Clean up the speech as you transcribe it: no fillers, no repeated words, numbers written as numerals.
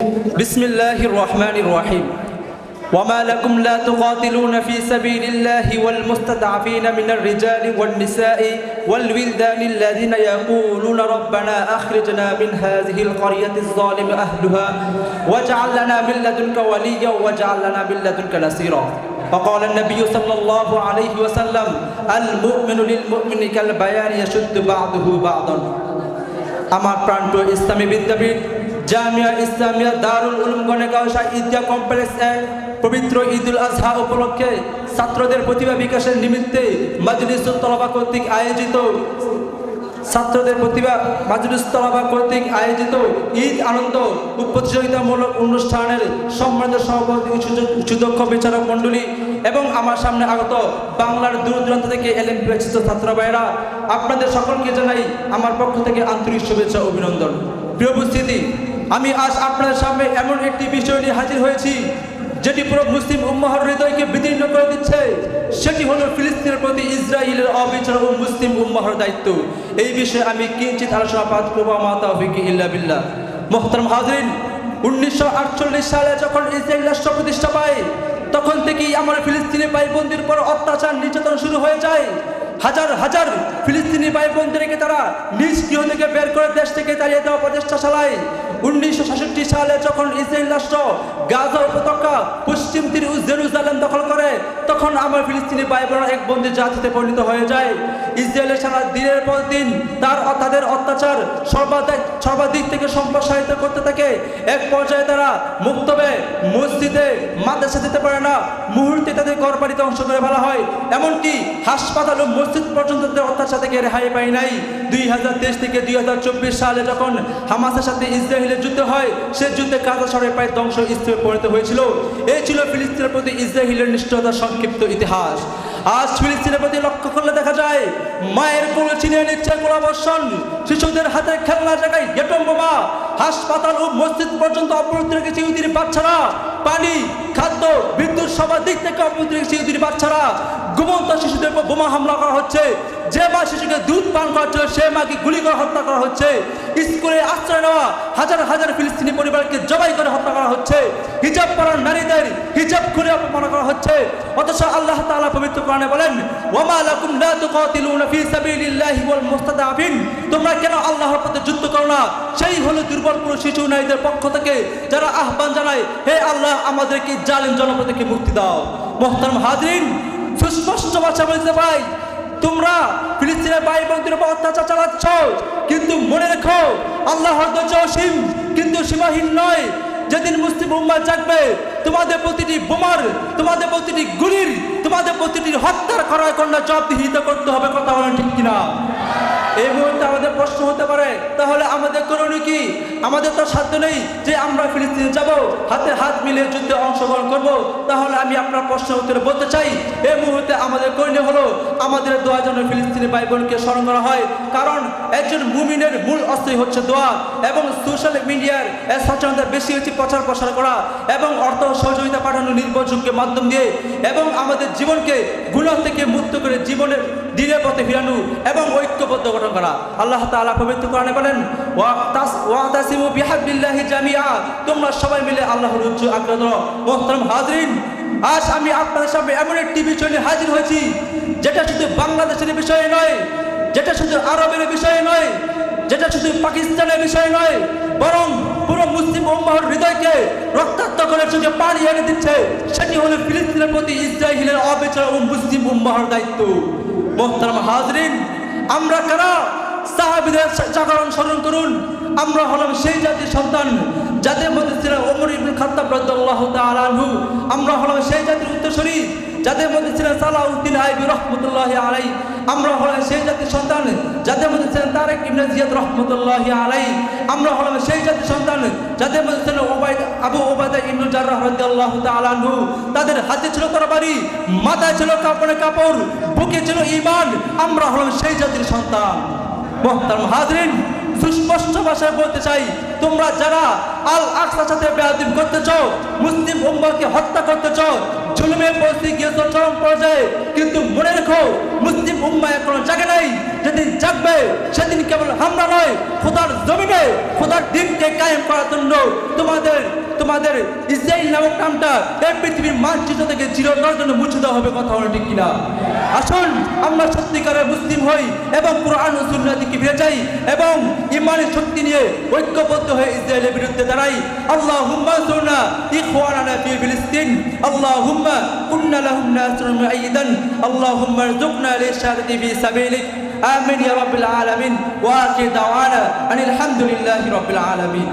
بسم الله الرحمن الرحيم وما لكم لا تقاتلون في سبيل الله والمستضعفين من الرجال والنساء والولدان الذين يقولون ربنا أخرجنا من هذه القرية الظالم أهلها واجعل لنا من لدنك وليا واجعل لنا من لدنك نصيرا وقال النبي صلى الله عليه وسلم المؤمن للمؤمن كالبيان يشد بعضه بعضا আমার প্রাণপ্রিয় ইসলামী বিদ্যাপীঠ জামিয়া ইসলামিয়া দারুল উলুম গণেগাঁও ঈদগাহ কমপ্লেক্সে পবিত্র ঈদুল আজহা উপলক্ষে ছাত্রদের প্রতিভা বিকাশের নিমিত্তে মাজলিসুত তলাবা কর্তৃক আয়োজিত ঈদ আনন্দ প্রতিযোগিতামূলক অনুষ্ঠানের সম্মানিত সভাপতি সুদক্ষ বিচারক মণ্ডলী এবং আমার সামনে আগত বাংলার দূর দূরান্ত থেকে এলেম পেয়েছিত ছাত্র ভাইরা, আপনাদের সকলকে জানাই আমার পক্ষ থেকে আন্তরিক শুভেচ্ছা অভিনন্দন। প্রিয় উপস্থিতি, আমি আজ আপনাদের সামনে এমন একটি বিষয় নিয়ে হাজির হয়েছি যেটি পুরো মুসলিম উম্মাহর হৃদয়কে বিদীর্ণ করে দিচ্ছে। সেটি হলো ফিলিস্তিনের প্রতি ইসরায়েলের অবিচার ও মুসলিম উম্মাহর দায়িত্ব। এই বিষয়ে আমি কিঞ্চিত আলোচনাপাত করব। মা তাওফীকি ইল্লা বিল্লাহ। মুহতারাম হাজরিন, 1948 সালে যখন ইসরায়েল রাষ্ট্র প্রতিষ্ঠা পায় তখন থেকেই আমার ফিলিস্তিনি ভাই বোনদের উপর অত্যাচার নির্যাতন শুরু হয়ে যায়। হাজার হাজার ফিলিস্তিনি ভাই বোনদেরকে তারা নিজ গৃহ থেকে বের করে দেশ থেকে তাড়িয়ে দেওয়ার প্রচেষ্টা চালায়। 1966 সালে যখন ইসরায়েল রাষ্ট্র গাজা উপত্যকা পশ্চিম তীর জেরুজালেম দখল করে তখন আমার ফিলিস্তিনি ভাই বোনেরা এক বন্দি জাতিতে পরিণত হয়ে যায়। ইসরায়েলের সারা দিনের পর দিন তাদের অত্যাচার সর্বাধিক থেকে সম্প্রসারিত করতে থাকে। এক পর্যায়ে তারা মুক্তবে মসজিদে মাদ্রাসা যেতে পারে না, মুহূর্তে তাদের ঘরবাড়িতে অংশ করে ফেলা হয়। এমনকি হাসপাতাল ও মসজিদ পর্যন্ত তাদের অত্যাচার থেকে রেহাই পায় নাই। 2023 থেকে 2024 সালে যখন হামাসের সাথে ইসরায়েলের যুদ্ধ হয়, সে যুদ্ধে গাজা শহরে প্রায় ধ্বংসস্তূপে পরিণত হয়েছিল। এই ছিল ফিলিস্তিনের প্রতি ইসরায়েলের নিষ্ঠুরতার সংক্ষিপ্ত ইতিহাস। আজ ফিলিস্তিনের প্রতি লক্ষ্য করলে দেখা যায় মায়ের কোলে ছিনিয়ে নিচ্ছে গোলাবর্ষণ, শিশুদের হাতে খেলনা জায়গায় এটম বোমা, হাসপাতাল ও মসজিদ পর্যন্ত অবরুদ্ধ রেখেছে ইহুদির বাচ্চারা, পানি খাদ্য বিদ্যুৎ সবার দিক থেকে অবরুদ্ধ রেখেছে ইহুদির বাচ্চারা। ঘুমন্ত শিশুদের উপর বোমা হামলা করা হচ্ছে। যে মা শিশুকে দুধ পান করাচ্ছিল সে মাকে গুলি করে হত্যা করা হচ্ছে। স্কুলে আশ্রয় নেওয়া হাজার হাজার ফিলিস্তিনি পরিবারকে জবাই করে হত্যা করা হচ্ছে। হিজাব পরা নারীদের হিজাব খুলে অপমান করা হচ্ছে। অথচ আল্লাহ তাআলা পবিত্র কোরআনে বলেন, ওয়ামা লাকুম লা তুকাতিলুনা ফি সাবিলিল্লাহি ওয়াল মুস্তাদাফিন, তোমরা কেন আল্লাহর পথে যুদ্ধ করো না? সেই হলো দুর্বল পুরুষ শিশু নারীদের পক্ষ থেকে যারা আহ্বান জানায়, হে আল্লাহ আমাদেরকে জালিম জনপদ থেকে মুক্তি দাও। মুহতারাম হাজরিন, সুস্পষ্ট ভাষা বলতে পাই, তোমরা ফিলিস্তিনের ভাই বোনদের উপর অত্যাচার চালাচ্ছ, কিন্তু মনে রেখো আল্লাহর ধৈর্য অসীম কিন্তু সীমাহীন নয়। যেদিন মুসলিম উম্মাহ জাগবে, তোমাদের প্রতিটি বোমার, তোমাদের প্রতিটি গুলির, তোমাদের প্রতিটি হত্যার করার কন্যা জবাবদিহিতা করতে হবে। কথা বলেন ঠিক কিনা? এই মুহূর্তে আমাদের প্রশ্ন হতে পারে, তাহলে আমাদের করণীয় কি? আমাদের তো সাধ্য নেই যে আমরা ফিলিস্তিনে যাব, হাতে হাত মিলিয়ে যুদ্ধে অংশগ্রহণ করব। তাহলে আমি আপনার প্রশ্ন উত্তরে বলতে চাই, এই মুহূর্তে আমাদের করণীয় হলো আমাদের দোয়া যেন ফিলিস্তিনি ভাই বোনকে স্মরণ করা হয়। কারণ একজন মুমিনের মূল অস্ত্রই হচ্ছে দোয়া, এবং সোশ্যাল মিডিয়ার সচেতনতা বেশি হচ্ছে প্রচার প্রসার করা এবং অর্থ সহযোগিতা পাঠানো নির্ভরযোগ্য মাধ্যম দিয়ে, এবং আমাদের জীবনকে গুনাহ থেকে মুক্ত করে জীবনের দিনের পথে ফিরানো এবং ঐক্যবদ্ধ গঠন করা। আল্লাহ তাআলা পবিত্র কোরআনে বলেন, ওয়াতাসিমু বিহাবলিল্লাহি জামিআ, তোমরা সবাই মিলে আল্লাহর উচ্চ আঁকড়ে ধরো। মুহতারাম হাজরিন, আজ আমি আপনাদের সামনে এমন একটি বিষয় নিয়ে হাজির হয়েছি যেটা শুধু বাংলাদেশের বিষয় নয়, যেটা শুধু আরবের বিষয় নয়, যেটা শুধু পাকিস্তানের বিষয় নয়, বরং পুরো মুসলিম উম্মাহর হৃদয়কে রক্তাক্ত করে চোখে পানি এনে দিচ্ছে। সেটি হলো ফিলিস্তিনের প্রতি ইসরায়েলের অবিচার ও মুসলিম উম্মাহর দায়িত্ব। মুহতারাম হাজরিন, আমরা কারা? সাহাবীদের জাগরণ স্মরণ করুন। আমরা হলাম সেই জাতির সন্তান যাদের মধ্যে ছিলেন ওমর ইবনে খাত্তাব রাদিয়াল্লাহু তাআলা আনহু। আমরা হলাম সেই জাতির উত্তরসূরি যাদের মধ্যে ছিলেন সালাউদ্দিন আইয়ুবী রাহমাতুল্লাহি আলাইহি। আমরা হলাম সেই জাতির সন্তান যাদের মধ্যে ছিলেন তারেক ইবনে জিয়াদ রাহমাতুল্লাহি আলাইহি। আমরা হলাম সেই জাতির সন্তান যাদের মধ্যে ছিলেন আবু ওবায়দা ইবনে জাররাহ রাদিয়াল্লাহু তাআলা আনহু। তাদের হাতে ছিল তরবারি, মাথায় ছিল কাপড়, বুকে ছিল ঈমান। আমরা হলাম সেই জাতির সন্তান। মুহতারাম হাজরিন, সুস্পষ্ট ভাষায় বলতে চাই, তোমরা যারা আল আকসার সাথে বেয়াদবি করতেছ, মুসলিম উম্মাহকে হত্যা করতেছ, জুলুমে পৌঁছে গিয়েছ চরম পর্যায়ে, কিন্তু মনে রেখো মুসলিম উম্মাহ এখনো জাগে নাই। যেদিন জাগবে সেদিন কেবল হামলা নয়, খোদার জমিনে খোদার দিনকে কায়েম করার জন্য তোমাদের তোমাদের ইসরায়েল নামক নামটা এই পৃথিবীর মানচিত্র থেকে চিরতরের জন্য মুছে দেওয়া হবে। কথা হলো ঠিক কিনা? আসুন আমরা সত্যিকারের মুসলিম হই এবং কুরআন ও সুন্নাহ দিকে ফিরে যাই এবং ইমানের শক্তি নিয়ে ঐক্যবদ্ধ হয়ে ইসরায়েলের বিরুদ্ধে দাঁড়াই। আল্লাহুম্মা আনসুরনা ইখওয়ানানা ফি ফিলিস্তিন, আল্লাহুম্মা কুন্না লাহুম নাসরুন মুআইয়িদান, আল্লাহুম্মা রযুকনা লিশহাদাতি ফি সাবিলিক। আমিন ইয়া রাব্বিল আলামিন ওয়া আখির দাওয়ানা আনিল হামদুলিল্লাহি রাব্বিল আলামিন।